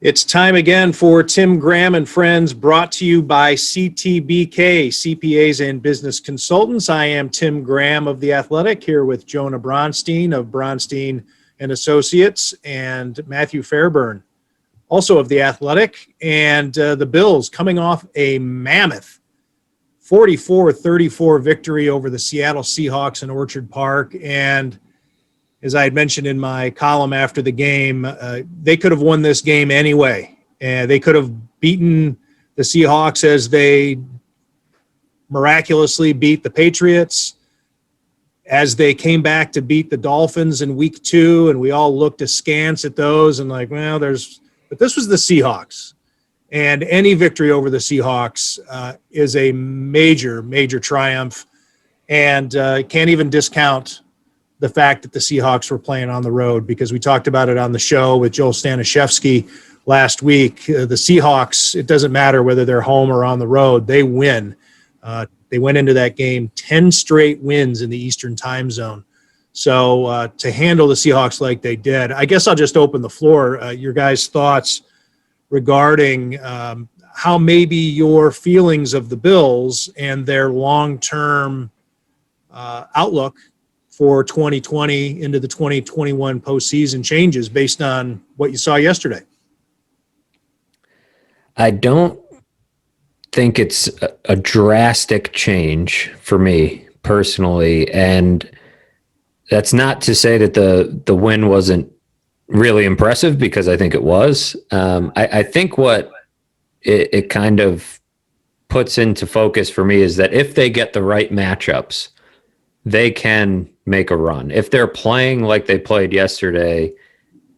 It's time again for Tim Graham and Friends, brought to you by CTBK, CPAs and Business Consultants. I am Tim Graham of The Athletic, here with Jonah Bronstein of Bronstein and Associates, and Matthew Fairburn, also of The Athletic. And the Bills coming off a mammoth 44-34 victory over the Seattle Seahawks in Orchard Park. And as I had mentioned in my column after the game, they could have won this game anyway. They could have beaten the Seahawks as they miraculously beat the Patriots, as they came back to beat the Dolphins in week 2, and we all looked askance at those and like, well, but this was the Seahawks. And any victory over the Seahawks is a major, major triumph, and can't even discount the fact that the Seahawks were playing on the road, because we talked about it on the show with Joel Stanishevsky last week. The Seahawks, it doesn't matter whether they're home or on the road, they win. They went into that game 10 straight wins in the Eastern time zone. So to handle the Seahawks like they did, I guess I'll just open the floor. Your guys' thoughts regarding how maybe your feelings of the Bills and their long-term outlook for 2020 into the 2021 postseason changes based on what you saw yesterday. I don't think it's a drastic change for me personally, and that's not to say that the win wasn't really impressive, because I think it was. I think what it kind of puts into focus for me is that if they get the right matchups, they can make a run. If they're playing like they played yesterday,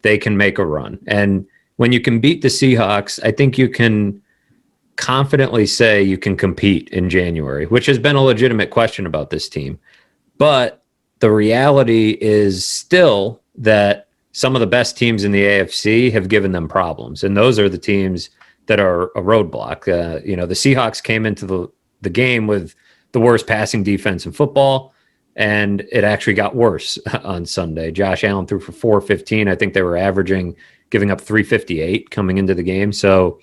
they can make a run. And when you can beat the Seahawks, I think you can confidently say you can compete in January, which has been a legitimate question about this team. But the reality is still that some of the best teams in the AFC have given them problems, and those are the teams that are a roadblock. The Seahawks came into the game with the worst passing defense in football, and it actually got worse on Sunday. Josh Allen threw for 415. I think they were giving up 358 coming into the game. So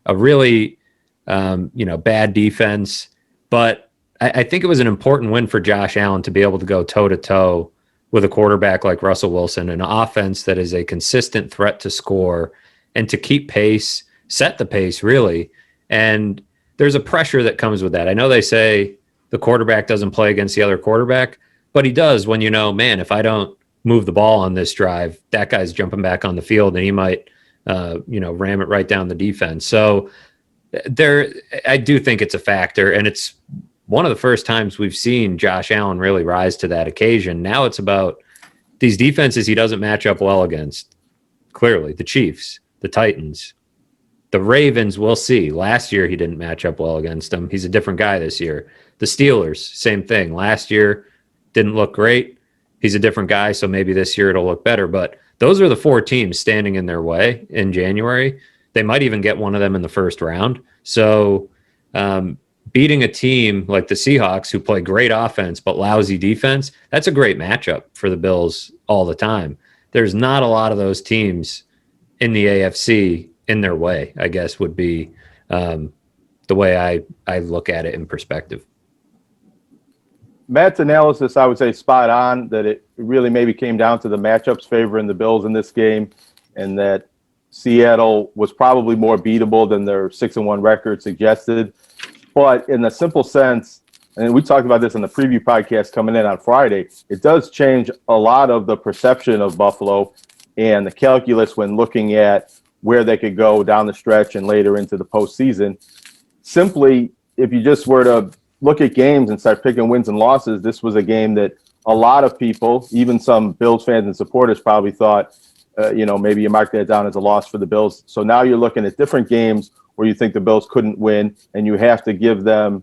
a really, bad defense. But I think it was an important win for Josh Allen to be able to go toe-to-toe with a quarterback like Russell Wilson, an offense that is a consistent threat to score and to keep pace, set the pace, really. And there's a pressure that comes with that. I know they say the quarterback doesn't play against the other quarterback, but he does when man, if I don't move the ball on this drive, that guy's jumping back on the field and he might, ram it right down the defense. So I do think it's a factor, and it's one of the first times we've seen Josh Allen really rise to that occasion. Now it's about these defenses he doesn't match up well against. Clearly, the Chiefs, the Titans, the Ravens, we'll see. Last year, he didn't match up well against them. He's a different guy this year. The Steelers, same thing. Last year, didn't look great. He's a different guy, so maybe this year it'll look better. But those are the 4 teams standing in their way in January. They might even get one of them in the first round. So beating a team like the Seahawks, who play great offense but lousy defense, that's a great matchup for the Bills all the time. There's not a lot of those teams in the AFC in their way, I guess, would be the way I look at it in perspective. Matt's analysis, I would say, spot on, that it really maybe came down to the matchups favoring the Bills in this game, and that Seattle was probably more beatable than their 6-1 record suggested. But in a simple sense, and we talked about this in the preview podcast coming in on Friday, it does change a lot of the perception of Buffalo and the calculus when looking at where they could go down the stretch and later into the postseason. Simply, if you just were to look at games and start picking wins and losses, this was a game that a lot of people, even some Bills fans and supporters, probably thought, maybe you mark that down as a loss for the Bills. So now you're looking at different games where you think the Bills couldn't win, and you have to give them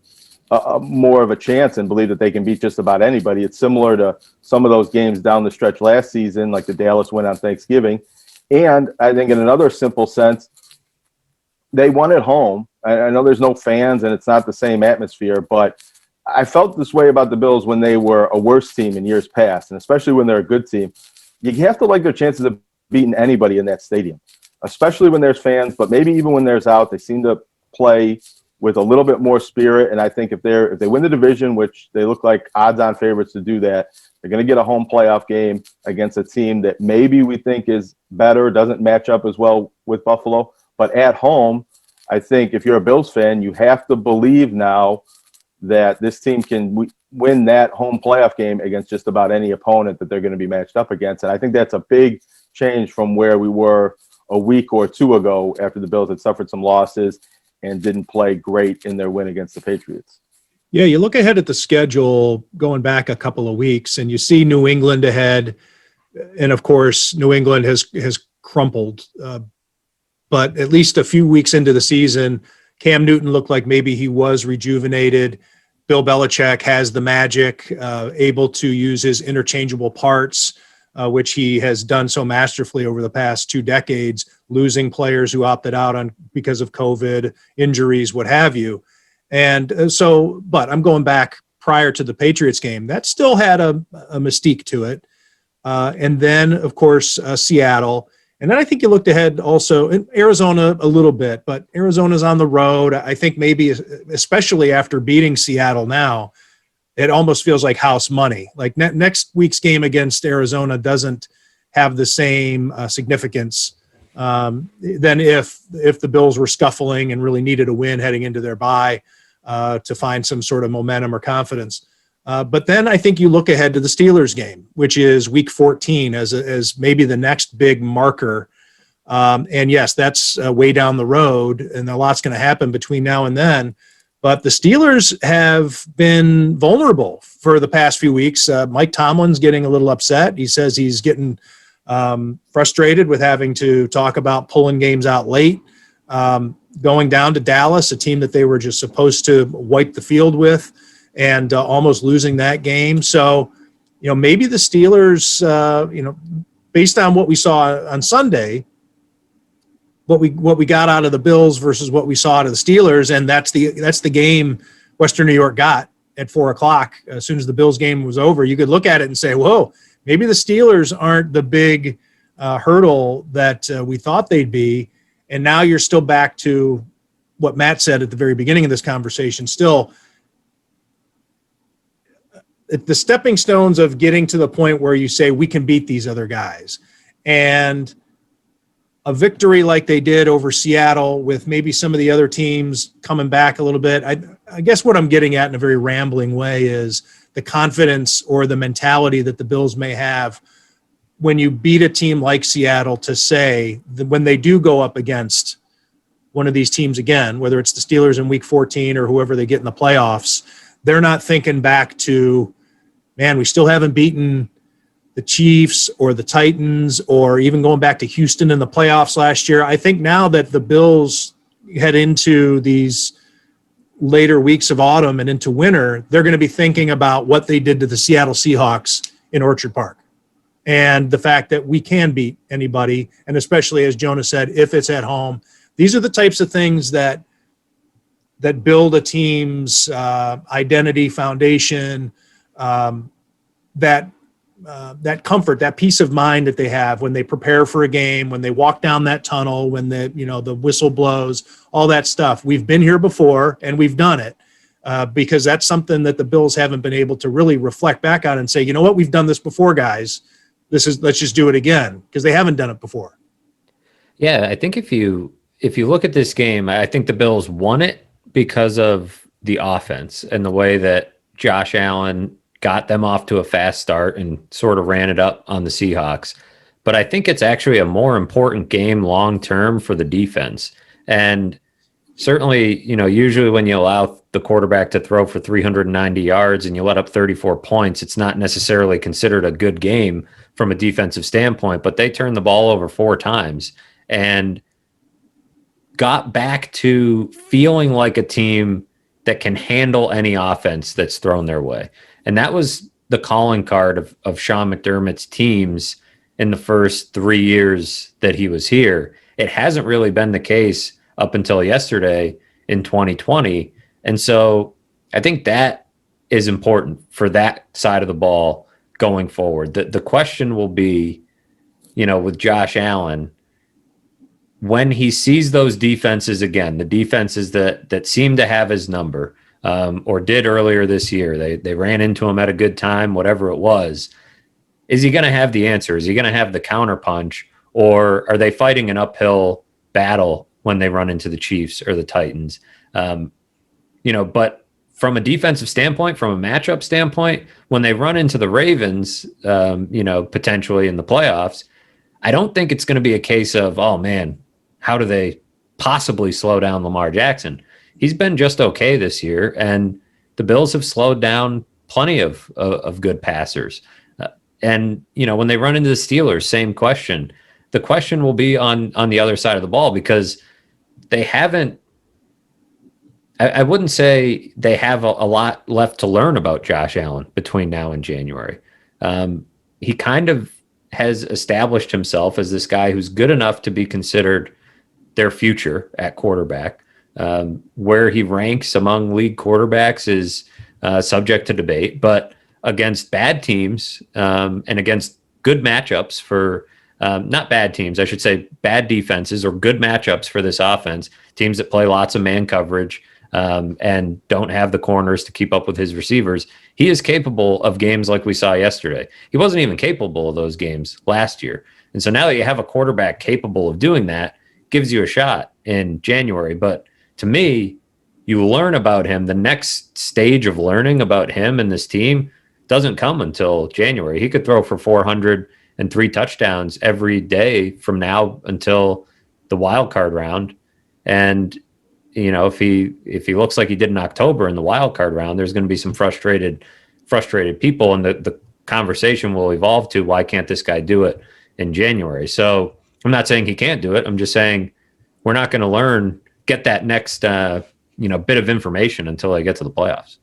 more of a chance and believe that they can beat just about anybody. It's similar to some of those games down the stretch last season, like the Dallas win on Thanksgiving. And I think in another simple sense, they won at home. I know there's no fans and it's not the same atmosphere, but I felt this way about the Bills when they were a worse team in years past, and especially when they're a good team. You have to like their chances of beating anybody in that stadium. especially when there's fans, but maybe even when there's out, they seem to play with a little bit more spirit. And I think if they win the division, which they look like odds-on favorites to do that, they're going to get a home playoff game against a team that maybe we think is better, doesn't match up as well with Buffalo. But at home, I think if you're a Bills fan, you have to believe now that this team can win that home playoff game against just about any opponent that they're going to be matched up against. And I think that's a big change from where we were a week or two ago after the Bills had suffered some losses and didn't play great in their win against the Patriots. Yeah, you look ahead at the schedule going back a couple of weeks, and you see New England ahead. And, of course, New England has crumpled. But at least a few weeks into the season, Cam Newton looked like maybe he was rejuvenated. Bill Belichick has the magic, able to use his interchangeable parts, which he has done so masterfully over the past 2 decades, losing players who opted out because of COVID, injuries, what have you. And so, but I'm going back prior to the Patriots game. That still had a mystique to it. And then, of course, Seattle. And then I think you looked ahead also in Arizona a little bit, but Arizona's on the road. I think maybe, especially after beating Seattle now, it almost feels like house money. Like next week's game against Arizona doesn't have the same significance than if the Bills were scuffling and really needed a win heading into their bye to find some sort of momentum or confidence. But then I think you look ahead to the Steelers game, which is week 14 as maybe the next big marker. And yes, that's way down the road, and a lot's going to happen between now and then. But the Steelers have been vulnerable for the past few weeks. Mike Tomlin's getting a little upset. He says he's getting frustrated with having to talk about pulling games out late, going down to Dallas, a team that they were just supposed to wipe the field with, and almost losing that game. So, maybe the Steelers, based on what we saw on Sunday, what we got out of the Bills versus what we saw out of the Steelers, and that's the game Western New York got at 4:00. As soon as the Bills game was over, you could look at it and say, whoa, maybe the Steelers aren't the big hurdle that we thought they'd be. And now you're still back to what Matt said at the very beginning of this conversation, still the stepping stones of getting to the point where you say we can beat these other guys. And a victory like they did over Seattle with maybe some of the other teams coming back a little bit. I guess what I'm getting at in a very rambling way is the confidence or the mentality that the Bills may have when you beat a team like Seattle, to say that when they do go up against one of these teams again, whether it's the Steelers in week 14 or whoever they get in the playoffs, they're not thinking back to, man, we still haven't beaten the Chiefs or the Titans, or even going back to Houston in the playoffs last year. I think now that the Bills head into these later weeks of autumn and into winter, they're going to be thinking about what they did to the Seattle Seahawks in Orchard Park and the fact that we can beat anybody. And especially, as Jonah said, if it's at home, these are the types of things that build a team's identity, foundation, that comfort, that peace of mind that they have when they prepare for a game, when they walk down that tunnel, when the whistle blows, all that stuff. We've been here before and we've done it, because that's something that the Bills haven't been able to really reflect back on and say, you know what, we've done this before, guys. Let's just do it again, because they haven't done it before. Yeah, I think if you look at this game, I think the Bills won it because of the offense and the way that Josh Allen got them off to a fast start and sort of ran it up on the Seahawks. But I think it's actually a more important game long-term for the defense. And certainly, usually when you allow the quarterback to throw for 390 yards and you let up 34 points, it's not necessarily considered a good game from a defensive standpoint, but they turned the ball over 4 times and got back to feeling like a team that can handle any offense that's thrown their way. And that was the calling card of Sean McDermott's teams in the first 3 years that he was here. It hasn't really been the case up until yesterday in 2020. And so I think that is important for that side of the ball going forward. The question will be, with Josh Allen, when he sees those defenses again, the defenses that seem to have his number, or did earlier this year, they ran into him at a good time, whatever it was. Is he going to have the answer? Is he going to have the counterpunch, or are they fighting an uphill battle when they run into the Chiefs or the Titans? But from a defensive standpoint, from a matchup standpoint, when they run into the Ravens, potentially in the playoffs, I don't think it's going to be a case of, oh man, how do they possibly slow down Lamar Jackson? He's been just okay this year, and the Bills have slowed down plenty of good passers. And when they run into the Steelers, same question. The question will be on the other side of the ball, because they haven't. I wouldn't say they have a lot left to learn about Josh Allen between now and January. He kind of has established himself as this guy who's good enough to be considered their future at quarterback. Where he ranks among league quarterbacks is subject to debate, but against bad teams and against good matchups for not bad teams, I should say bad defenses or good matchups for this offense, teams that play lots of man coverage and don't have the corners to keep up with his receivers, he is capable of games like we saw yesterday. He wasn't even capable of those games last year. And so now that you have a quarterback capable of doing that, gives you a shot in January. But to me, you learn about him. The next stage of learning about him and this team doesn't come until January. He could throw for 403 touchdowns every day from now until the wild card round. And if he looks like he did in October in the wild card round, there's going to be some frustrated people, and the conversation will evolve to, why can't this guy do it in January? So I'm not saying he can't do it. I'm just saying we're not going to get that next bit of information until they get to the playoffs.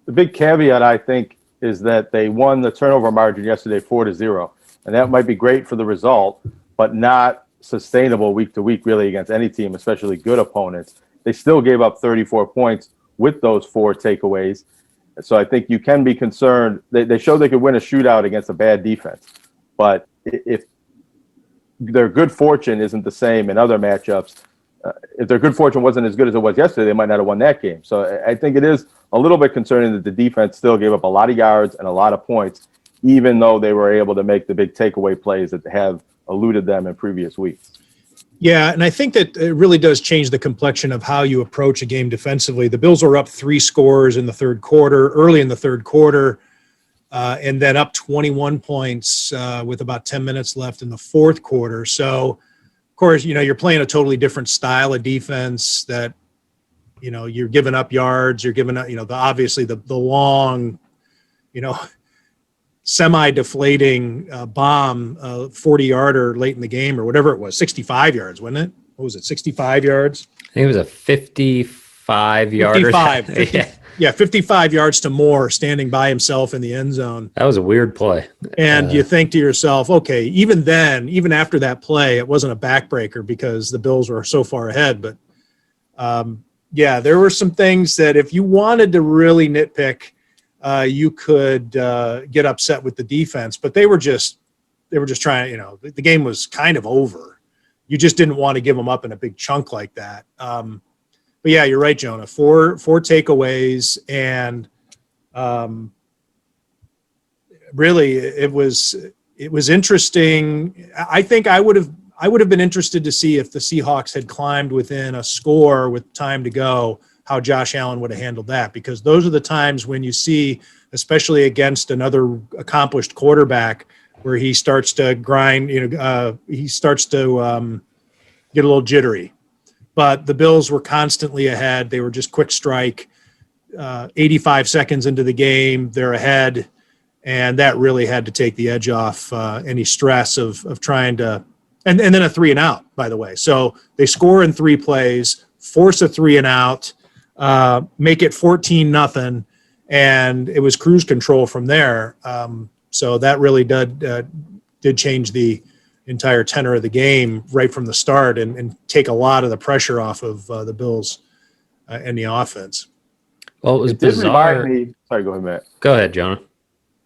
The big caveat, I think, is that they won the turnover margin yesterday 4-0, and that might be great for the result, but not sustainable week to week really against any team, especially good opponents. They still gave up 34 points with those 4 takeaways. So I think you can be concerned. They showed they could win a shootout against a bad defense. But if their good fortune isn't the same in other matchups, if their good fortune wasn't as good as it was yesterday, they might not have won that game. So I think it is a little bit concerning that the defense still gave up a lot of yards and a lot of points, even though they were able to make the big takeaway plays that have eluded them in previous weeks. Yeah, and I think that it really does change the complexion of how you approach a game defensively. The Bills were up 3 scores in the third quarter, early in the third quarter, and then up 21 points with about 10 minutes left in the fourth quarter. So, of course, you're playing a totally different style of defense that, you're giving up yards, you're giving up, obviously the long, semi-deflating bomb, 40-yarder late in the game or whatever it was, 65 yards, wasn't it? What was it, 65 yards? I think it was a 55-yarder. 55 yards to Moore standing by himself in the end zone. That was a weird play. And you think to yourself, okay, even then, even after that play, it wasn't a backbreaker because the Bills were so far ahead. But, there were some things that if you wanted to really nitpick, you could get upset with the defense, but they were just trying, the game was kind of over. You just didn't want to give them up in a big chunk like that. But yeah, you're right, Jonah, four takeaways. And really it was interesting. I think I would have been interested to see if the Seahawks had climbed within a score with time to go, how Josh Allen would have handled that, because those are the times when you see, especially against another accomplished quarterback, where he starts to grind, he starts to get a little jittery. But the Bills were constantly ahead. They were just quick strike. 85 seconds into the game, they're ahead, and that really had to take the edge off any stress of trying to – and then a 3-and-out, by the way. So they score in 3 plays, force a 3-and-out, make it 14-0, and it was cruise control from there. So that really did change the entire tenor of the game right from the start and take a lot of the pressure off of the Bills and the offense. Well, it was bizarre. Sorry, go ahead, Matt. Go ahead, Jonah.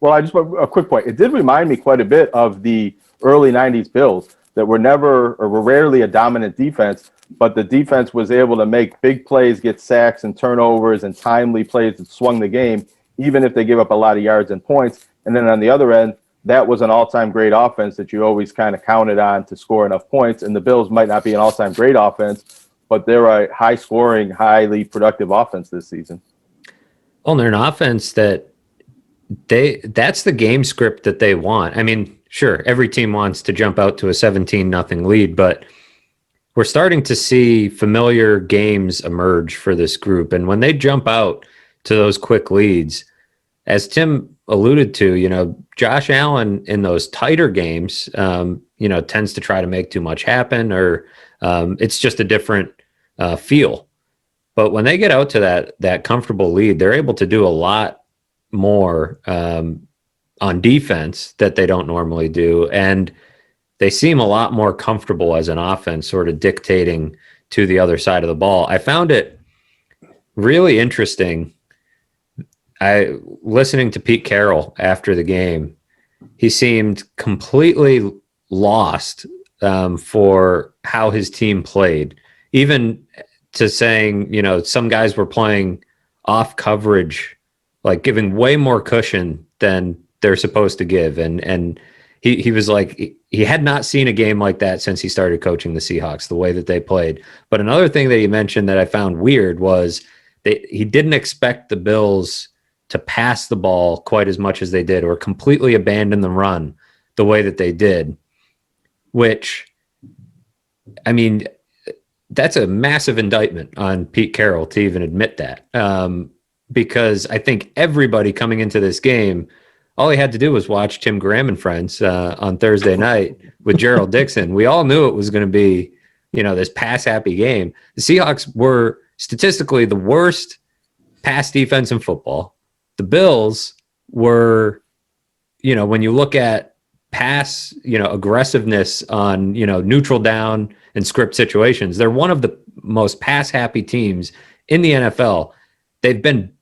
Well, I just want a quick point. It did remind me quite a bit of the early 90s Bills. that were rarely a dominant defense, but the defense was able to make big plays, get sacks and turnovers and timely plays that swung the game, even if they gave up a lot of yards and points. And then on the other end, that was an all-time great offense that you always kind of counted on to score enough points. And the Bills might not be an all-time great offense, but they're a high-scoring, highly productive offense this season. Well, they're an offense that's the game script that they want. I mean, sure, every team wants to jump out to a 17-0 lead, but we're starting to see familiar games emerge for this group. And when they jump out to those quick leads, as Tim alluded to, Josh Allen in those tighter games, tends to try to make too much happen, or it's just a different feel. But when they get out to that comfortable lead, they're able to do a lot more on defense that they don't normally do. And they seem a lot more comfortable as an offense, sort of dictating to the other side of the ball. I found it really interesting. Listening to Pete Carroll after the game, he seemed completely lost for how his team played, even to saying, some guys were playing off coverage, like giving way more cushion than they're supposed to give. And he was like, he had not seen a game like that since he started coaching the Seahawks, the way that they played. But another thing that he mentioned that I found weird was that he didn't expect the Bills to pass the ball quite as much as they did, or completely abandon the run the way that they did, which, I mean, that's a massive indictment on Pete Carroll to even admit that. Because I think everybody coming into this game, all he had to do was watch Tim Graham and Friends on Thursday night with Gerald Dixon. We all knew it was going to be, this pass happy game. The Seahawks were statistically the worst pass defense in football. The Bills were, when you look at pass, aggressiveness on, neutral down and script situations, they're one of the most pass happy teams in the NFL. They've been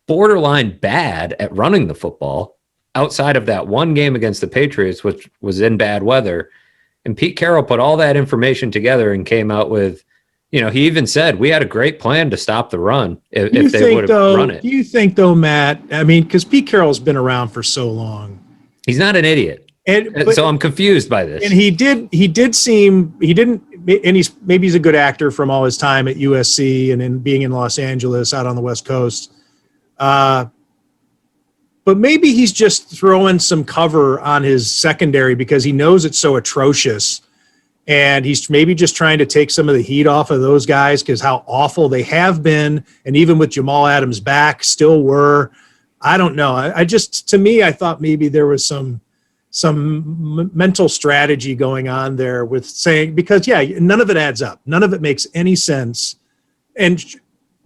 borderline bad at running the football outside of that one game against the Patriots, which was in bad weather. And Pete Carroll put all that information together and came out with, he even said, we had a great plan to stop the run if they would have run it. Do you think, though, Matt, I mean, because Pete Carroll's been around for so long. He's not an idiot. So I'm confused by this. And maybe he's a good actor from all his time at USC and in being in Los Angeles out on the West Coast. But maybe he's just throwing some cover on his secondary because he knows it's so atrocious. And he's maybe just trying to take some of the heat off of those guys because how awful they have been. And even with Jamal Adams back, still were. I don't know. To me, I thought maybe there was some mental strategy going on there with saying, because, none of it adds up. None of it makes any sense. And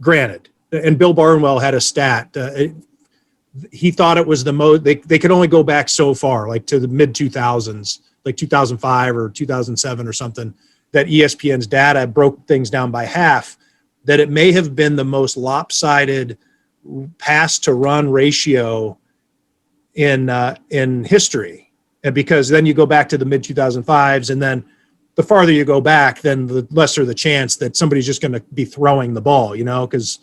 granted, and Bill Barnwell had a stat. He thought it was the most, they could only go back so far, like to the mid 2000s. Like 2005 or 2007 or something, that ESPN's data broke things down by half, that it may have been the most lopsided pass to run ratio in history. And because then you go back to the mid 2005s, and then the farther you go back, then the lesser the chance that somebody's just going to be throwing the ball, because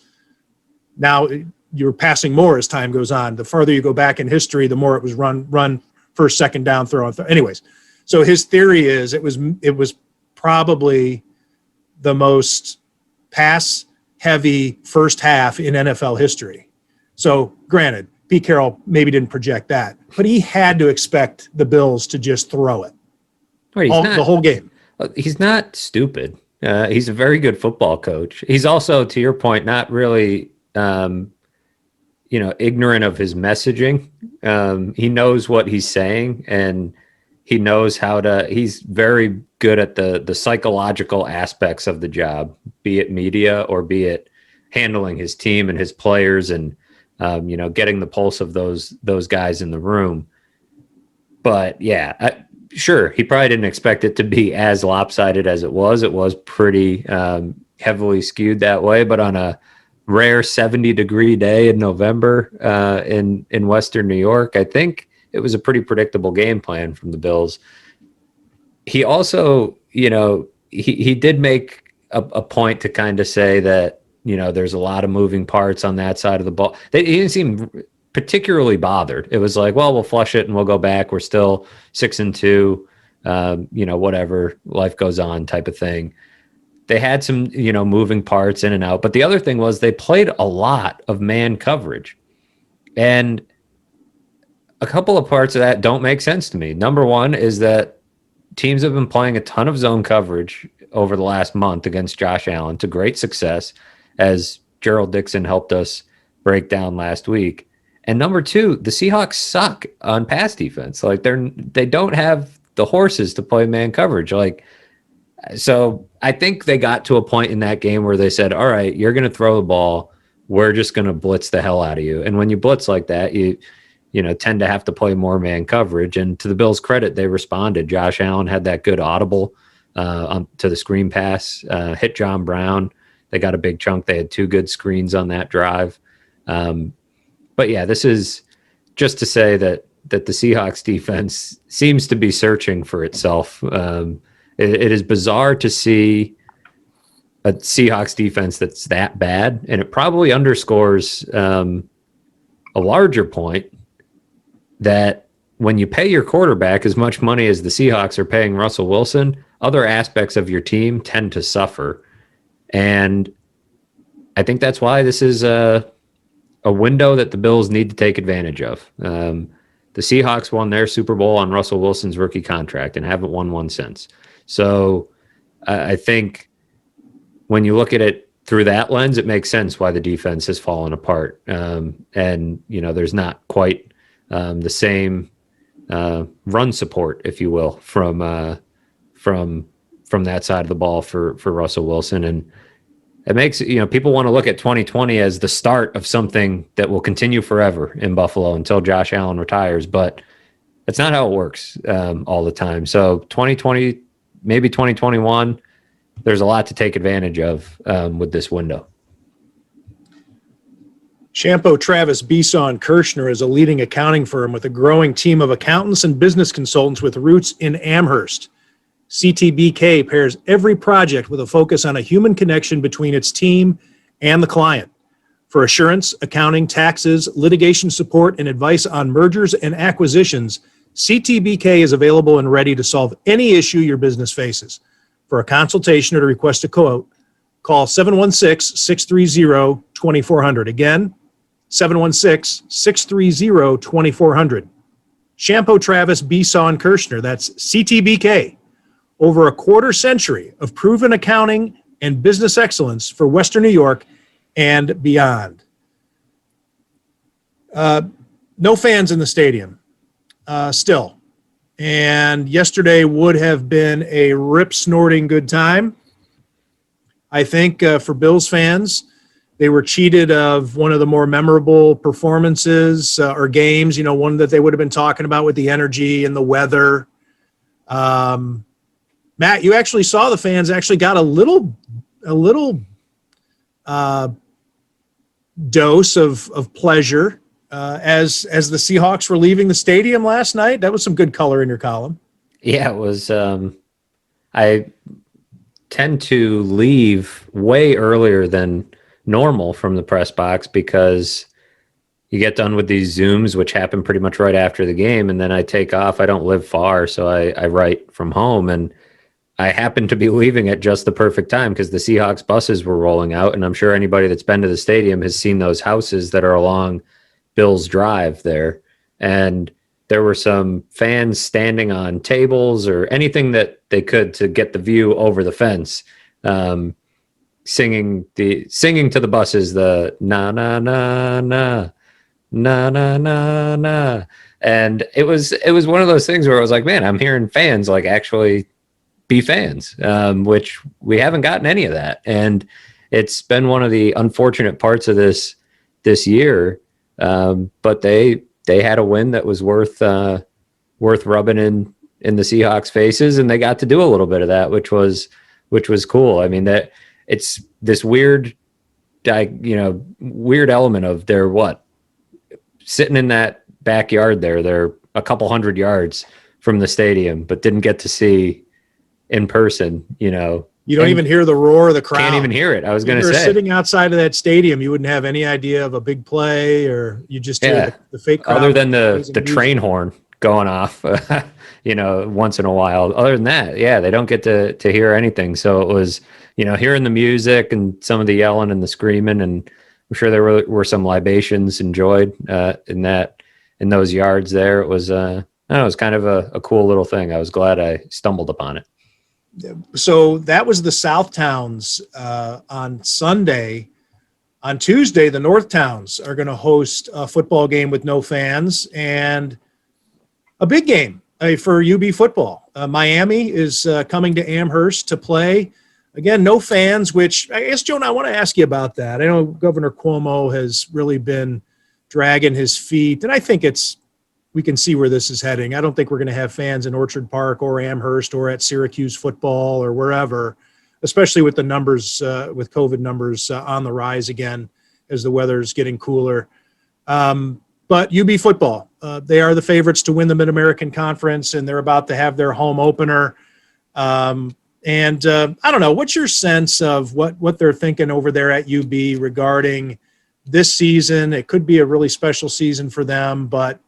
now you're passing more as time goes on. The farther you go back in history, the more it was run first, second down, throw. Anyways. So his theory is it was probably the most pass-heavy first half in NFL history. So granted, Pete Carroll maybe didn't project that, but he had to expect the Bills to just throw it the whole game. He's not stupid. He's a very good football coach. He's also, to your point, not really, ignorant of his messaging. He knows what he's saying, and he knows he's very good at the psychological aspects of the job, be it media or be it handling his team and his players and, getting the pulse of those guys in the room. But sure, he probably didn't expect it to be as lopsided as it was. It was pretty heavily skewed that way, but on a rare 70-degree day in November in Western New York, I think it was a pretty predictable game plan from the Bills. he also, he did make a point to kind of say that, there's a lot of moving parts on that side of the ball. He didn't seem particularly bothered. It was like, well, we'll flush it and we'll go back. We're still 6-2, whatever, life goes on type of thing. They had some, moving parts in and out. But the other thing was they played a lot of man coverage. And a couple of parts of that don't make sense to me. Number one is that teams have been playing a ton of zone coverage over the last month against Josh Allen to great success, as Gerald Dixon helped us break down last week. And number two, the Seahawks suck on pass defense. Like they don't have the horses to play man coverage. So I think they got to a point in that game where they said, all right, you're going to throw the ball. We're just going to blitz the hell out of you. And when you blitz like that, you tend to have to play more man coverage. And to the Bills' credit, they responded. Josh Allen had that good audible to the screen pass, hit John Brown. They got a big chunk. They had 2 good screens on that drive. But yeah, this is just to say that the Seahawks defense seems to be searching for itself. It is bizarre to see a Seahawks defense that's that bad, and it probably underscores a larger point that when you pay your quarterback as much money as the Seahawks are paying Russell Wilson, other aspects of your team tend to suffer. And I think that's why this is a window that the Bills need to take advantage of. The Seahawks won their Super Bowl on Russell Wilson's rookie contract and haven't won one since. So I think when you look at it through that lens, it makes sense why the defense has fallen apart. And, there's not quite the same run support, if you will, from that side of the ball for Russell Wilson. And it makes, people want to look at 2020 as the start of something that will continue forever in Buffalo until Josh Allen retires. But that's not how it works all the time. So 2020, maybe 2021, there's a lot to take advantage of with this window. Champo Travis Beeson Kirshner is a leading accounting firm with a growing team of accountants and business consultants with roots in Amherst. CTBK pairs every project with a focus on a human connection between its team and the client. For assurance, accounting, taxes, litigation support, and advice on mergers and acquisitions, CTBK is available and ready to solve any issue your business faces. For a consultation or to request a quote, call 716-630-2400. Again, 716-630-2400. Champo Travis Beeson Kirshner, that's CTBK. Over a quarter century of proven accounting and business excellence for Western New York and beyond. No fans in the stadium still. And yesterday would have been a rip-snorting good time. I think for Bills fans, they were cheated of one of the more memorable performances or games, one that they would have been talking about with the energy and the weather. Matt, you actually saw the fans actually got a little dose of pleasure as the Seahawks were leaving the stadium last night. That was some good color in your column. Yeah, it was. I tend to leave way earlier than normal from the press box because you get done with these Zooms, which happen pretty much right after the game, and then I take off. I don't live far, so I write from home, and I happened to be leaving at just the perfect time because the Seahawks buses were rolling out, and I'm sure anybody that's been to the stadium has seen those houses that are along Bills Drive there. And there were some fans standing on tables or anything that they could to get the view over the fence, singing to the buses the na na na na na na na na. And it was one of those things where I was like, man, I'm hearing fans like actually be fans, which we haven't gotten any of that. And it's been one of the unfortunate parts of this year. But they had a win that was worth rubbing in the Seahawks faces, and they got to do a little bit of that, which was cool. I mean, that it's this weird element of they're sitting in that backyard there. They're a couple hundred yards from the stadium, but didn't get to see in person, you know. You don't And even hear the roar of the crowd. Can't even hear it. I was going to You're say. sitting outside of that stadium, you wouldn't have any idea of a big play, or you just hear Yeah. the fake crowd. Other than the music. train horn going off, you know, once in a while. Other than that, yeah, they don't get to hear anything. So it was, you know, hearing the music and some of the yelling and the screaming, and I'm sure there were some libations enjoyed in those yards there. It was I don't know, it was kind of a cool little thing. I was glad I stumbled upon it. So that was the South Towns on Sunday. On Tuesday, the North Towns are going to host a football game with no fans, and a big game for UB football. Miami is coming to Amherst to play. Again, no fans, which I guess, Jonah, I want to ask you about that. I know Governor Cuomo has really been dragging his feet, and I think we can see where this is heading. I don't think we're going to have fans in Orchard Park or Amherst or at Syracuse football or wherever, especially with the numbers, with COVID numbers on the rise again as the weather is getting cooler. But UB football, they are the favorites to win the Mid-American Conference, and they're about to have their home opener. I don't know, what's your sense of what they're thinking over there at UB regarding this season? It could be a really special season for them, but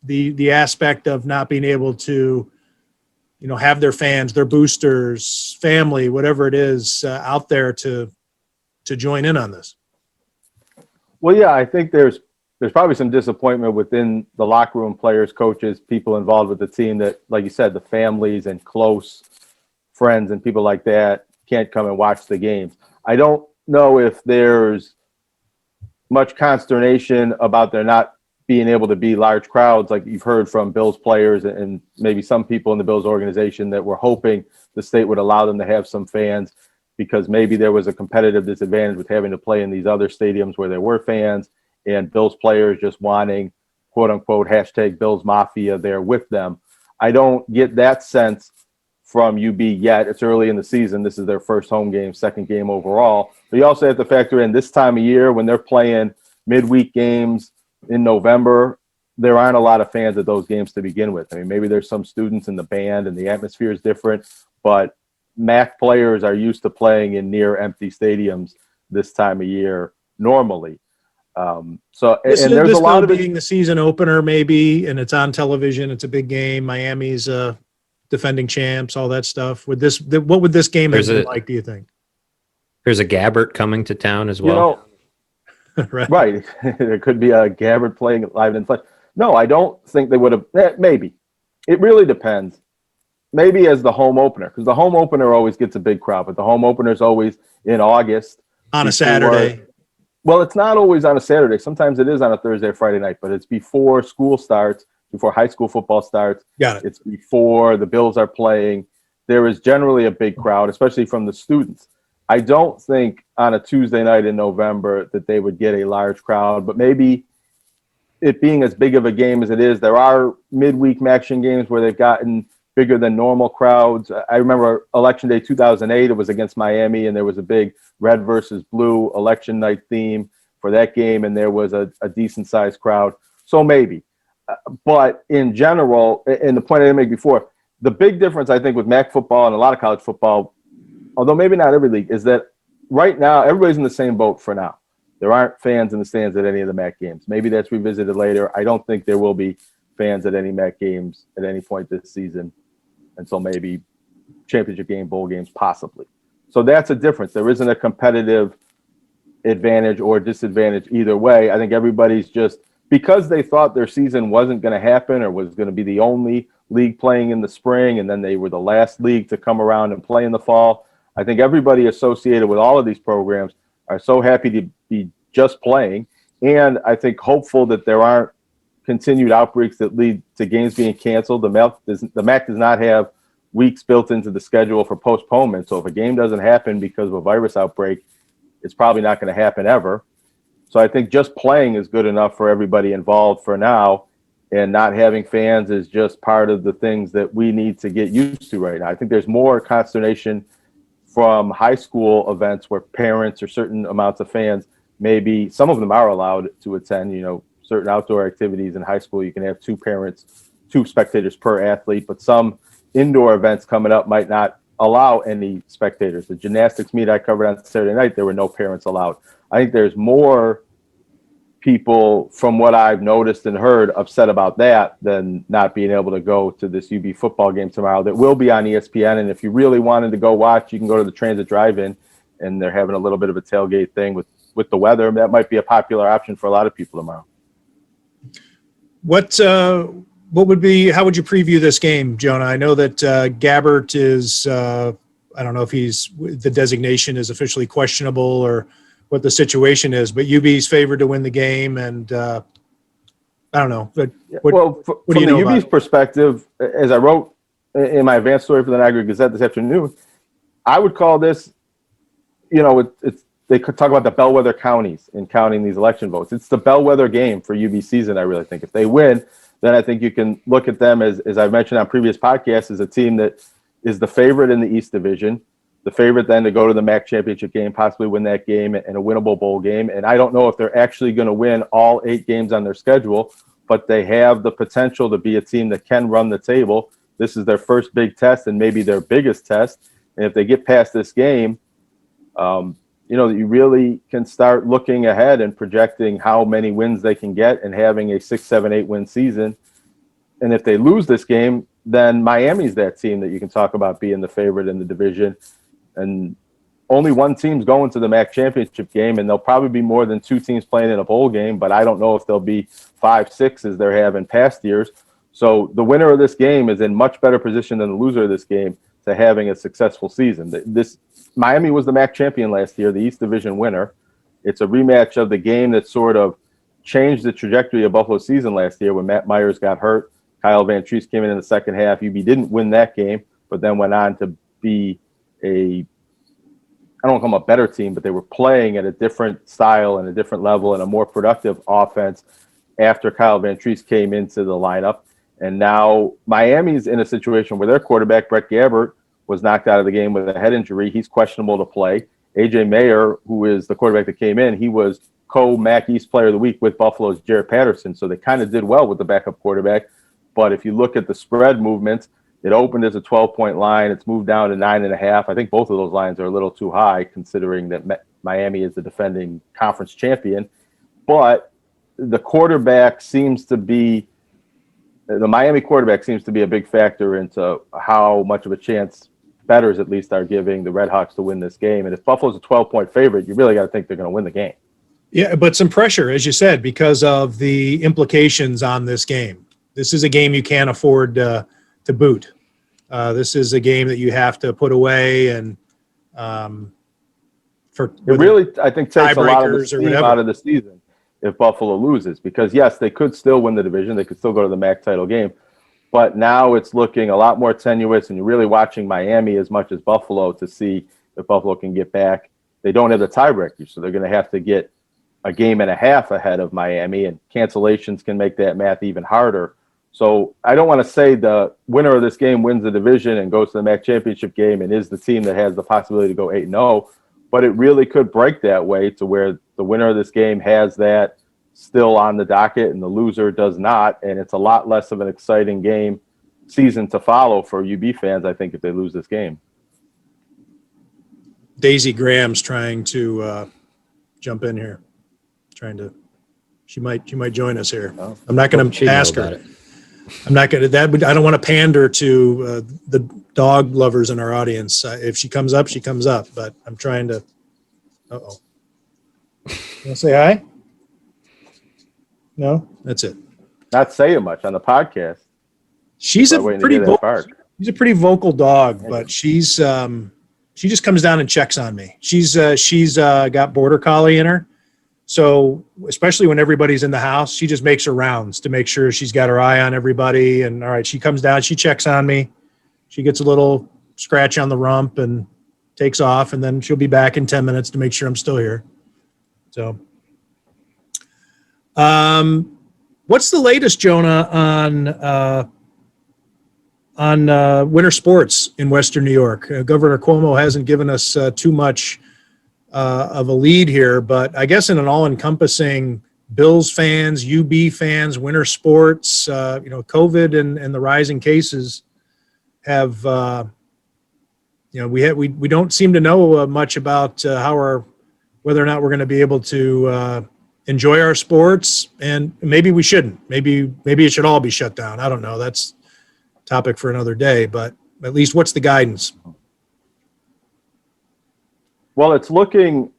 the aspect of not being able to, you know, have their fans, their boosters, family, whatever it is, out there to join in on this. Well, yeah, I think there's probably some disappointment within the locker room, players, coaches, people involved with the team that, like you said, the families and close friends and people like that can't come and watch the games. I don't know if there's much consternation about there not being able to be large crowds, like you've heard from Bills players and maybe some people in the Bills organization that were hoping the state would allow them to have some fans, because maybe there was a competitive disadvantage with having to play in these other stadiums where there were fans, and Bills players just wanting, quote unquote, hashtag Bills Mafia there with them. I don't get that sense from UB yet. It's early in the season. This is their first home game, second game overall. But you also have to factor in this time of year when they're playing midweek games in November, there aren't a lot of fans at those games to begin with. I mean, maybe there's some students in the band and the atmosphere is different, but MAC players are used to playing in near empty stadiums this time of year normally. And there's a lot of it being the season opener, maybe, and it's on television. It's a big game. Miami's defending champs, all that stuff. What would this game have been like, do you think? There's a Gabbert coming to town as well. You know, right. There could be a Gabbert playing live in flesh. No, I don't think they would have. Maybe. It really depends. Maybe as the home opener, because the home opener always gets a big crowd, but the home opener is always in August. On a Saturday. Well, it's not always on a Saturday. Sometimes it is on a Thursday or Friday night, but it's before school starts, before high school football starts. Got it. It's before the Bills are playing. There is generally a big crowd, especially from the students. I don't think on a Tuesday night in November that they would get a large crowd, but maybe it being as big of a game as it is, there are midweek action games where they've gotten bigger than normal crowds. I remember Election Day 2008, it was against Miami, and there was a big red versus blue election night theme for that game, and there was a decent-sized crowd. So maybe. But in general, and the point I didn't make before, the big difference, I think, with MAC football and a lot of college football, although maybe not every league, is that right now everybody's in the same boat for now. There aren't fans in the stands at any of the MAC games. Maybe that's revisited later. I don't think there will be fans at any MAC games at any point this season until maybe championship game, bowl games, possibly. So that's a difference. There isn't a competitive advantage or disadvantage either way. I think everybody's just, because they thought their season wasn't going to happen or was going to be the only league playing in the spring, and then they were the last league to come around and play in the fall. I think everybody associated with all of these programs are so happy to be just playing, and I think hopeful that there aren't continued outbreaks that lead to games being canceled. The MAC does not have weeks built into the schedule for postponement, so if a game doesn't happen because of a virus outbreak, it's probably not going to happen ever. So I think just playing is good enough for everybody involved for now, and not having fans is just part of the things that we need to get used to right now. I think there's more consternation from high school events where parents or certain amounts of fans, maybe some of them are allowed to attend, certain outdoor activities in high school. You can have two spectators per athlete, but some indoor events coming up might not allow any spectators. The gymnastics meet I covered on Saturday night, there were no parents allowed. I think there's more people, from what I've noticed and heard, upset about that than not being able to go to this UB football game tomorrow that will be on ESPN. And if you really wanted to go watch, you can go to the Transit Drive-In, and they're having a little bit of a tailgate thing with the weather. That might be a popular option for a lot of people tomorrow. What would be, how would you preview this game, Jonah? I know that Gabbert is, I don't know if the designation is officially questionable or what the situation is, but UB's favored to win the game. And I don't know. But from the UB's perspective, as I wrote in my advanced story for the Niagara Gazette this afternoon, I would call this, they could talk about the bellwether counties in counting these election votes. It's the bellwether game for UB season, I really think. If they win, then I think you can look at them as I've mentioned on previous podcasts, as a team that is the favorite in the East Division, the favorite then to go to the MAC championship game, possibly win that game and a winnable bowl game. And I don't know if they're actually going to win all 8 games on their schedule, but they have the potential to be a team that can run the table. This is their first big test and maybe their biggest test. And if they get past this game, you really can start looking ahead and projecting how many wins they can get and having a 6, 7, 8 win season. And if they lose this game, then Miami's that team that you can talk about being the favorite in the division. And only one team's going to the MAC championship game, and there'll probably be more than 2 teams playing in a bowl game, but I don't know if there'll be 5, 6 as there have in past years. So the winner of this game is in much better position than the loser of this game to having a successful season. Miami was the MAC champion last year, the East Division winner. It's a rematch of the game that sort of changed the trajectory of Buffalo's season last year when Matt Myers got hurt. Kyle Van Treese came in the second half. UB didn't win that game, but then went on to be I don't want to call them a better team, but they were playing at a different style and a different level and a more productive offense after Kyle Van Treese came into the lineup. And now Miami's in a situation where their quarterback, Brett Gabbert, was knocked out of the game with a head injury. He's questionable to play. A.J. Mayer, who is the quarterback that came in, he was co-MAC East Player of the Week with Buffalo's Jarrett Patterson. So they kind of did well with the backup quarterback. But if you look at the spread movements, it opened as a 12-point line. It's moved down to 9.5. I think both of those lines are a little too high considering that Miami is the defending conference champion. But the Miami quarterback seems to be a big factor into how much of a chance bettors at least are giving the Redhawks to win this game. And if Buffalo's a 12-point favorite, you really got to think they're going to win the game. Yeah, but some pressure, as you said, because of the implications on this game. This is a game you can't afford to boot. This is a game that you have to put away, and it really, I think, takes a lot of the steam out of the season if Buffalo loses, because yes, they could still win the division, they could still go to the MAC title game, but now it's looking a lot more tenuous, and you're really watching Miami as much as Buffalo to see if Buffalo can get back. They don't have the tiebreaker, so they're going to have to get a game and a half ahead of Miami, and cancellations can make that math even harder. So I don't want to say the winner of this game wins the division and goes to the MAC championship game and is the team that has the possibility to go 8-0, but it really could break that way to where the winner of this game has that still on the docket and the loser does not, and it's a lot less of an exciting season to follow for UB fans, I think, if they lose this game. Daisy Graham's trying to jump in here. She might join us here. Oh. I'm not going to ask her. I'm not going to I don't want to pander to the dog lovers in our audience. If she comes up, she comes up, but I'm trying to. Uh-oh. You want to say hi? No, that's it. Not saying much on the podcast. She's a pretty vocal dog, but she just comes down and checks on me. She's got border collie in her. So especially when everybody's in the house, she just makes her rounds to make sure she's got her eye on everybody. And all right, she comes down, she checks on me. She gets a little scratch on the rump and takes off, and then she'll be back in 10 minutes to make sure I'm still here. So what's the latest, Jonah, on winter sports in Western New York? Governor Cuomo hasn't given us too much of a lead here, but I guess in an all-encompassing Bills fans, UB fans, winter sports, COVID and the rising cases have we don't seem to know much about whether or not we're going to be able to enjoy our sports, and maybe we shouldn't. Maybe it should all be shut down. I don't know. That's a topic for another day, but at least what's the guidance? Well, it's looking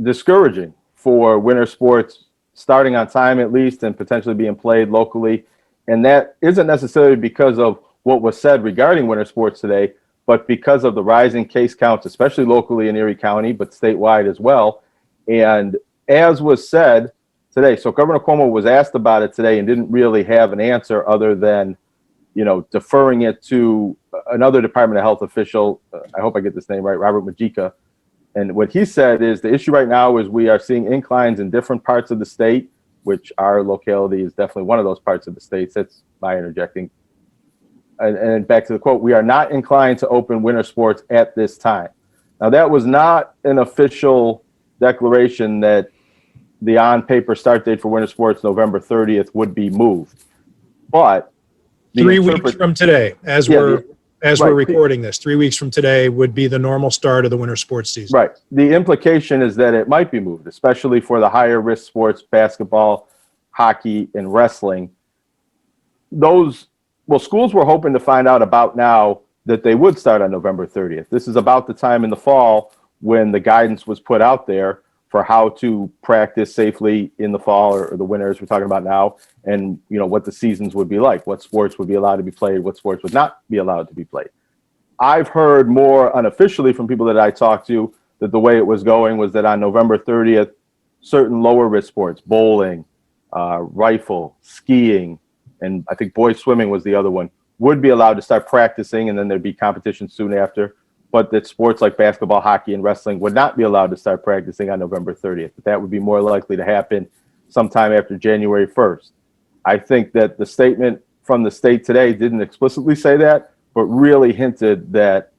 discouraging for winter sports starting on time at least and potentially being played locally. And that isn't necessarily because of what was said regarding winter sports today, but because of the rising case counts, especially locally in Erie County, but statewide as well. And as was said today, so Governor Cuomo was asked about it today and didn't really have an answer other than, deferring it to another Department of Health official. I hope I get this name right, Robert Majika. And what he said is the issue right now is we are seeing inclines in different parts of the state, which our locality is definitely one of those parts of the states. That's my interjecting. And back to the quote, we are not inclined to open winter sports at this time. Now, that was not an official declaration that the on-paper start date for winter sports, November 30th, would be moved. But 3 weeks from today, as we're recording this, 3 weeks from today would be the normal start of the winter sports season. Right. The implication is that it might be moved, especially for the higher risk sports, basketball, hockey, and wrestling. Schools were hoping to find out about now that they would start on November 30th. This is about the time in the fall when the guidance was put out there for how to practice safely in the fall or the winter, as we're talking about now, and what the seasons would be like, what sports would be allowed to be played, what sports would not be allowed to be played. I've heard more unofficially from people that I talked to that the way it was going was that on November 30th, certain lower risk sports, bowling, rifle, skiing, and I think boys swimming was the other one, would be allowed to start practicing, and then there'd be competition soon after. But that sports like basketball, hockey, and wrestling would not be allowed to start practicing on November 30th. But that would be more likely to happen sometime after January 1st. I think that the statement from the state today didn't explicitly say that, but really hinted that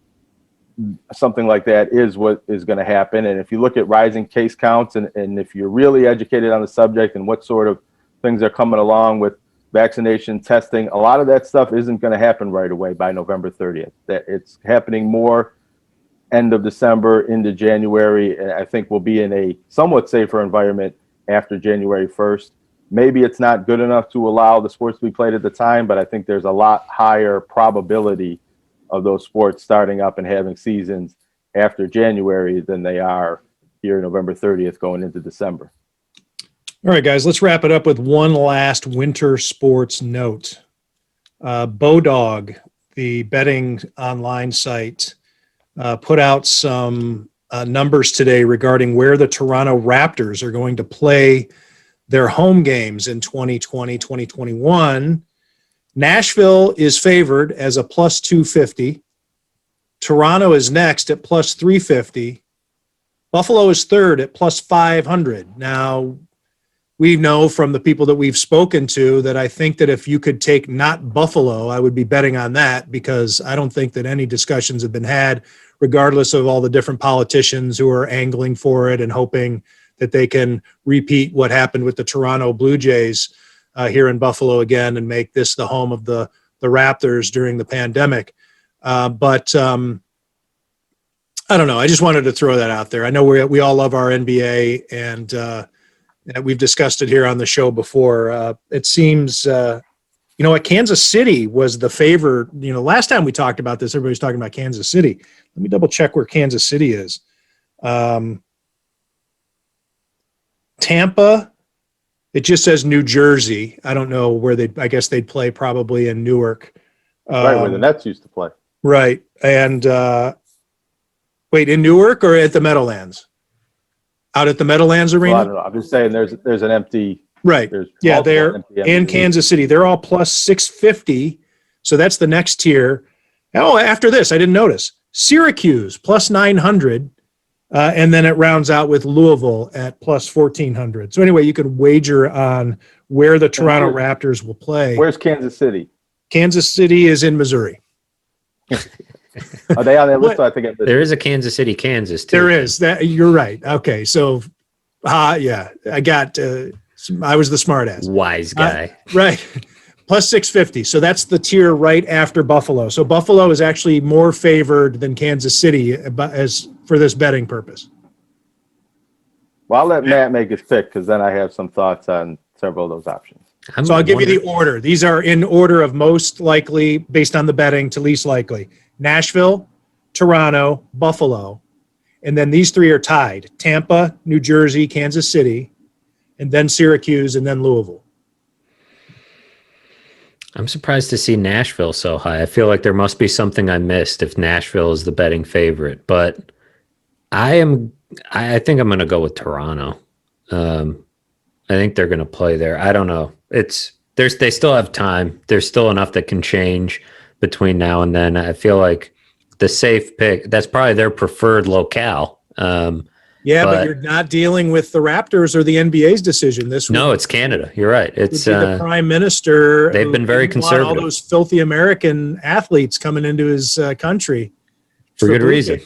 something like that is what is going to happen. And if you look at rising case counts and if you're really educated on the subject and what sort of things are coming along with vaccination, testing, a lot of that stuff isn't going to happen right away by November 30th. That it's happening more end of December into January, and I think we'll be in a somewhat safer environment after January 1st. Maybe it's not good enough to allow the sports to be played at the time, but I think there's a lot higher probability of those sports starting up and having seasons after January than they are here November 30th going into December. All right, guys, let's wrap it up with one last winter sports note. Bodog, the betting online site, put out some numbers today regarding where the Toronto Raptors are going to play their home games in 2020, 2021. Nashville is favored as a plus 250. Toronto is next at plus 350. Buffalo is third at plus 500. Now, we know from the people that we've spoken to that I think that if you could take not Buffalo, I would be betting on that, because I don't think that any discussions have been had, regardless of all the different politicians who are angling for it and hoping that they can repeat what happened with the Toronto Blue Jays here in Buffalo again and make this the home of the Raptors during the pandemic. But I don't know. I just wanted to throw that out there. I know we all love our NBA, and we've discussed it here on the show before. It seems, Kansas City was the favorite. Last time we talked about this, everybody was talking about Kansas City. Let me double check where Kansas City is. Tampa, it just says New Jersey. I don't know where I guess they'd play probably in Newark. Right, where the Nets used to play. Right. And wait, in Newark or at the Meadowlands? Out at the Meadowlands Arena? Well, I don't know. I'm just saying there's an empty. Right. Yeah, they're in Kansas City. They're all plus 650. So that's the next tier. Oh, after this, I didn't notice. Syracuse plus 900. And then it rounds out with Louisville at plus 1,400. So anyway, you could wager on where the Toronto Raptors will play. Where's Kansas City? Kansas City is in Missouri. Are they on that list? I think there is a Kansas City, Kansas, too. There is. You're right. Okay, so, yeah, I was the smart ass. Wise guy. Right. plus 650. So that's the tier right after Buffalo. So Buffalo is actually more favored than Kansas City as for this betting purpose. Well, I'll let Matt make his pick because then I have some thoughts on several of those options. So I'll give you the order. These are in order of most likely based on the betting to least likely. Nashville, Toronto, Buffalo. And then these three are tied. Tampa, New Jersey, Kansas City, and then Syracuse, and then Louisville. I'm surprised to see Nashville so high. I feel like there must be something I missed if Nashville is the betting favorite, but I think I'm going to go with Toronto. I think they're going to play there. I don't know. They still have time. There's still enough that can change between now and then. I feel like the safe pick, that's probably their preferred locale. But you're not dealing with the Raptors or the NBA's decision this week. No, it's Canada. You're right. It's the prime minister. They've been very conservative. All those filthy American athletes coming into his country for good reason.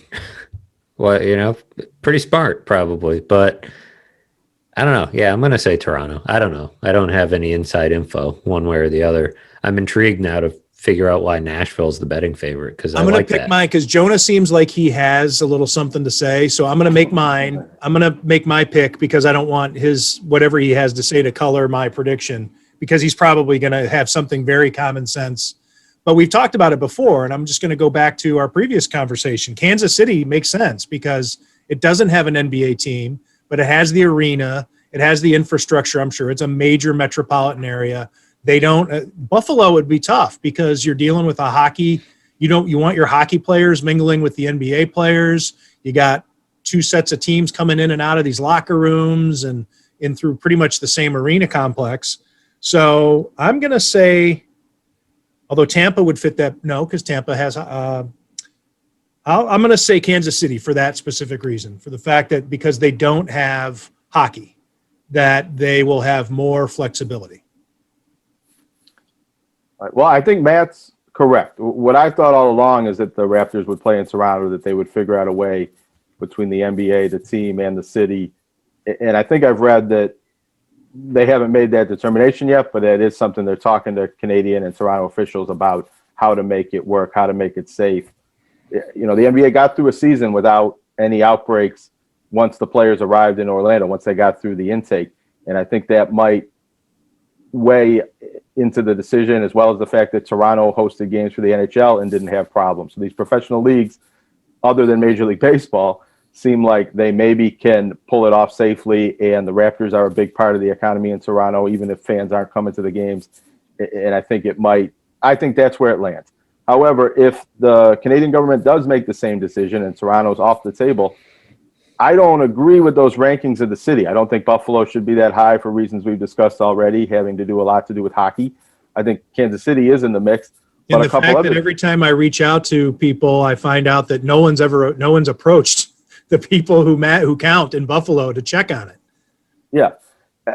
Well, pretty smart probably, but I don't know. Yeah, I'm going to say Toronto. I don't know. I don't have any inside info one way or the other. I'm intrigued now to figure out why Nashville's the betting favorite because I'm going to pick mine because Jonah seems like he has a little something to say. So I'm going to make mine. I'm going to make my pick because I don't want his whatever he has to say to color my prediction because he's probably going to have something very common sense. But we've talked about it before, and I'm just going to go back to our previous conversation. Kansas City makes sense because it doesn't have an NBA team, but it has the arena. It has the infrastructure, I'm sure. It's a major metropolitan area. They don't Buffalo would be tough because you're dealing with a hockey. You want your hockey players mingling with the NBA players. You got two sets of teams coming in and out of these locker rooms and in through pretty much the same arena complex. So I'm going to say, although Tampa would fit that, no, because Tampa has I'm going to say Kansas City for that specific reason, for the fact that because they don't have hockey, that they will have more flexibility. Well, I think Matt's correct. What I thought all along is that the Raptors would play in Toronto, that they would figure out a way between the NBA, the team, and the city. And I think I've read that they haven't made that determination yet, but that is something they're talking to Canadian and Toronto officials about how to make it work, how to make it safe. The NBA got through a season without any outbreaks once the players arrived in Orlando, once they got through the intake. And I think that might weigh into the decision, as well as the fact that Toronto hosted games for the NHL and didn't have problems. So these professional leagues, other than Major League Baseball, seem like they maybe can pull it off safely, and the Raptors are a big part of the economy in Toronto, even if fans aren't coming to the games. And I think that's where it lands. However, if the Canadian government does make the same decision and Toronto's off the table, I don't agree with those rankings of the city. I don't think Buffalo should be that high for reasons we've discussed already, having to do a lot to do with hockey. I think Kansas City is in the mix. And the fact that every time I reach out to people, I find out that no one's approached the people who count in Buffalo to check on it. Yeah.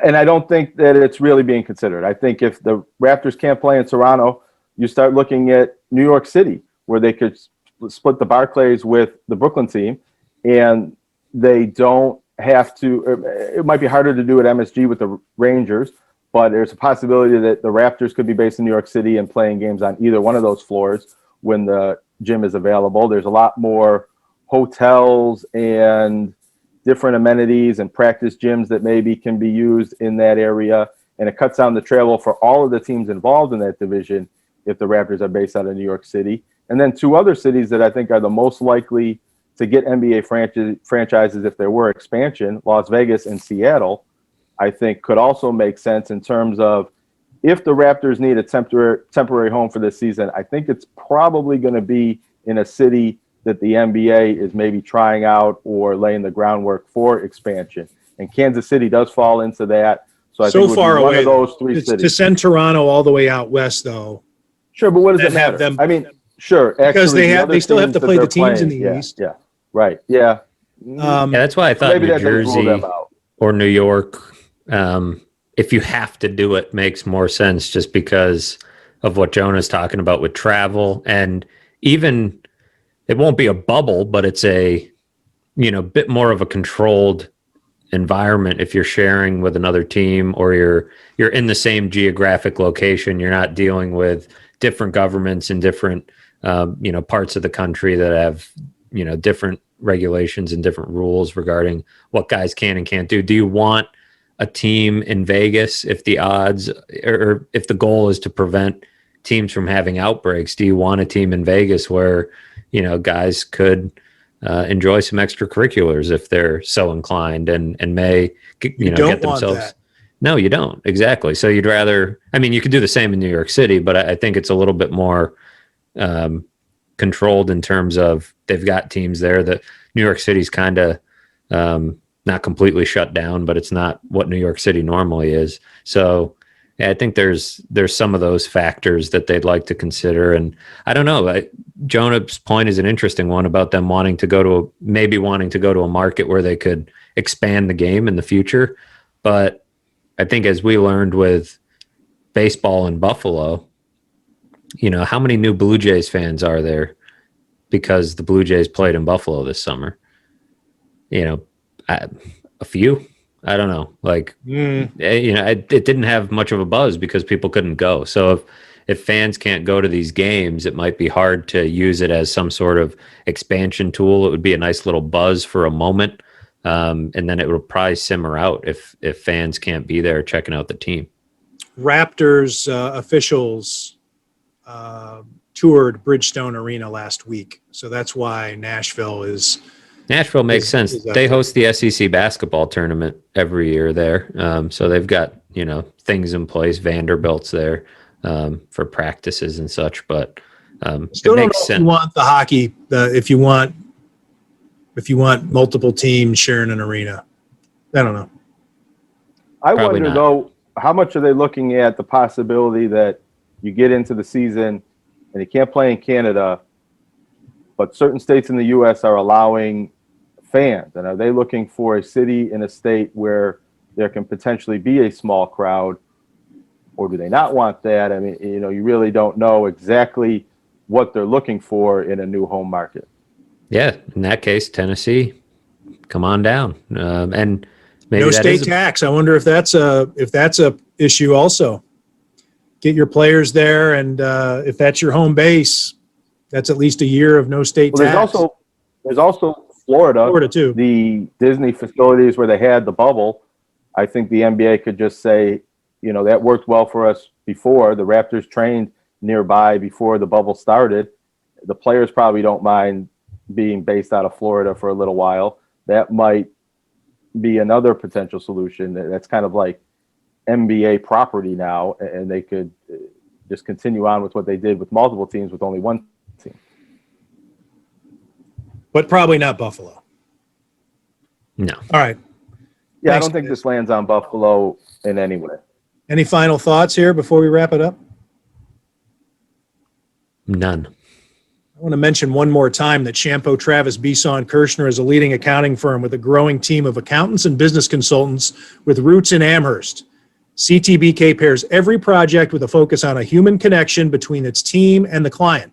And I don't think that it's really being considered. I think if the Raptors can't play in Toronto, you start looking at New York City, where they could split the Barclays with the Brooklyn team, and they don't have to. It might be harder to do at MSG with the Rangers, but there's a possibility that the Raptors could be based in New York City and playing games on either one of those floors when the gym is available. There's a lot more hotels and different amenities and practice gyms that maybe can be used in that area, and it cuts down the travel for all of the teams involved in that division if the Raptors are based out of New York City. And then two other cities that I think are the most likely to get NBA franchises if there were expansion, Las Vegas and Seattle, I think could also make sense in terms of if the Raptors need a temporary home for this season, I think it's probably going to be in a city that the NBA is maybe trying out or laying the groundwork for expansion. And Kansas City does fall into that. So I think far away, one of those three cities. To send Toronto all the way out west, though. Sure, but what does it matter? I mean, sure. Because they still have to play the teams in the East. Yeah, right. Yeah. That's why I thought New Jersey or New York, if you have to do it, makes more sense just because of what Jonah's talking about with travel. And even it won't be a bubble, but it's a bit more of a controlled environment if you're sharing with another team, or you're in the same geographic location. You're not dealing with different governments in different parts of the country that have different regulations and different rules regarding what guys can and can't do. Do you want a team in Vegas if the odds, or if the goal is to prevent teams from having outbreaks? Do you want a team in Vegas where guys could enjoy some extracurriculars if they're so inclined and may get themselves? That. No, you don't. Exactly. So you'd rather, you could do the same in New York City, but I think it's a little bit more controlled in terms of they've got teams there. That New York City's kind of not completely shut down, but it's not what New York City normally is. So yeah, I think there's some of those factors that they'd like to consider. And I don't know, Jonah's point is an interesting one about them wanting to go to a market where they could expand the game in the future. But I think, as we learned with baseball in Buffalo, how many new Blue Jays fans are there because the Blue Jays played in Buffalo this summer? A few. I don't know. It didn't have much of a buzz because people couldn't go. So if fans can't go to these games, it might be hard to use it as some sort of expansion tool. It would be a nice little buzz for a moment, and then it would probably simmer out if fans can't be there checking out the team. Raptors officials toured Bridgestone Arena last week, so that's why Nashville makes sense. They host the SEC basketball tournament every year there, so they've got things in place. Vanderbilt's there for practices and such, but still don't know if you want the hockey. If you want multiple teams sharing an arena, I don't know. I wonder though, how much are they looking at the possibility that you get into the season and you can't play in Canada, but certain states in the U.S. are allowing fans? And are they looking for a city in a state where there can potentially be a small crowd, or do they not want that? You really don't know exactly what they're looking for in a new home market. Yeah, in that case, Tennessee, come on down. And maybe no state tax. I wonder if that's a issue also. Get your players there, and if that's your home base, that's at least a year of no state tax. There's also Florida too. The Disney facilities where they had the bubble. I think the NBA could just say, that worked well for us before. The Raptors trained nearby before the bubble started. The players probably don't mind being based out of Florida for a little while. That might be another potential solution. That's kind of like NBA property now, and they could just continue on with what they did with multiple teams with only one team. But probably not Buffalo. No. All right. Yeah, Thanks, I don't think this lands on Buffalo in any way. Any final thoughts here before we wrap it up? None. I want to mention one more time that Champo Travis Bisson Kirshner is a leading accounting firm with a growing team of accountants and business consultants with roots in Amherst. CTBK pairs every project with a focus on a human connection between its team and the client.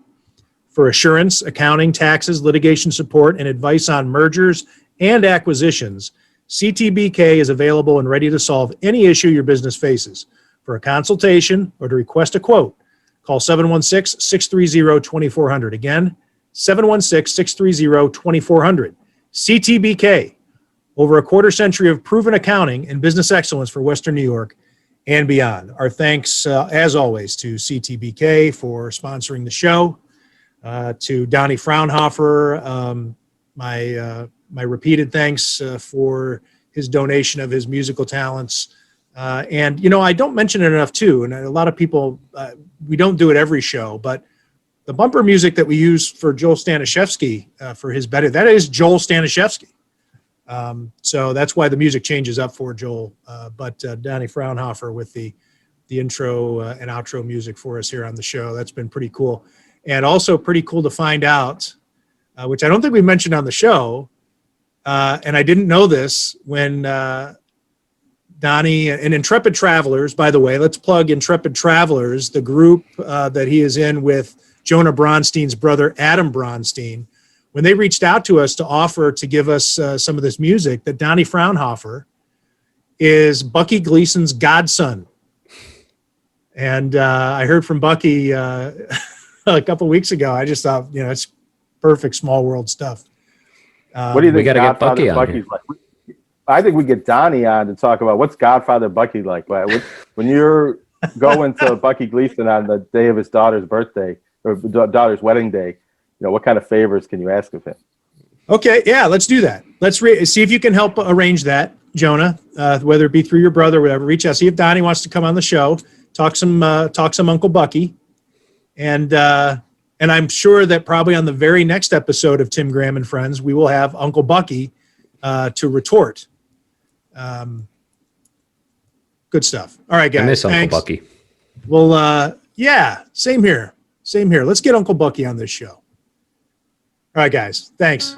For assurance, accounting, taxes, litigation support, and advice on mergers and acquisitions, CTBK is available and ready to solve any issue your business faces. For a consultation or to request a quote, call 716-630-2400. Again, 716-630-2400. CTBK, over a quarter century of proven accounting and business excellence for Western New York and beyond. Our thanks, as always, to CTBK for sponsoring the show, to Donnie Fraunhofer, my repeated thanks for his donation of his musical talents. And I don't mention it enough, too, and a lot of people, we don't do it every show, but the bumper music that we use for Joel Stanishevsky for his better, that is Joel Stanishevsky. So that's why the music changes up for Joel. But Donnie Fraunhofer with the intro and outro music for us here on the show. That's been pretty cool. And also pretty cool to find out, which I don't think we mentioned on the show, and I didn't know this when Donnie and Intrepid Travelers, by the way, let's plug Intrepid Travelers, the group that he is in with Jonah Bronstein's brother, Adam Bronstein. when they reached out to us to offer to give us some of this music, that Donnie Fraunhofer is Bucky Gleason's godson. And I heard from Bucky a couple weeks ago. I just thought, it's perfect small world stuff. What do you think? We got to get Godfather Bucky on Bucky's here. like? I think we get Donnie on to talk about what's Godfather Bucky like. When you're going to Bucky Gleason on the day of his daughter's birthday or daughter's wedding day, what kind of favors can you ask of him? Okay, yeah, let's do that. Let's see if you can help arrange that, Jonah. Whether it be through your brother or whatever, reach out. See if Donnie wants to come on the show, talk some Uncle Bucky, and I'm sure that probably on the very next episode of Tim Graham and Friends, we will have Uncle Bucky to retort. Good stuff. All right, guys. I miss thanks. Uncle Bucky. Well, yeah, same here. Same here. Let's get Uncle Bucky on this show. All right, guys. Thanks.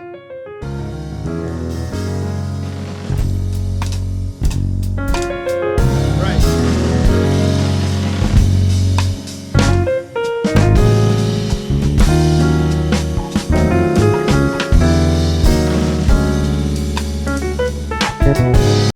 Right.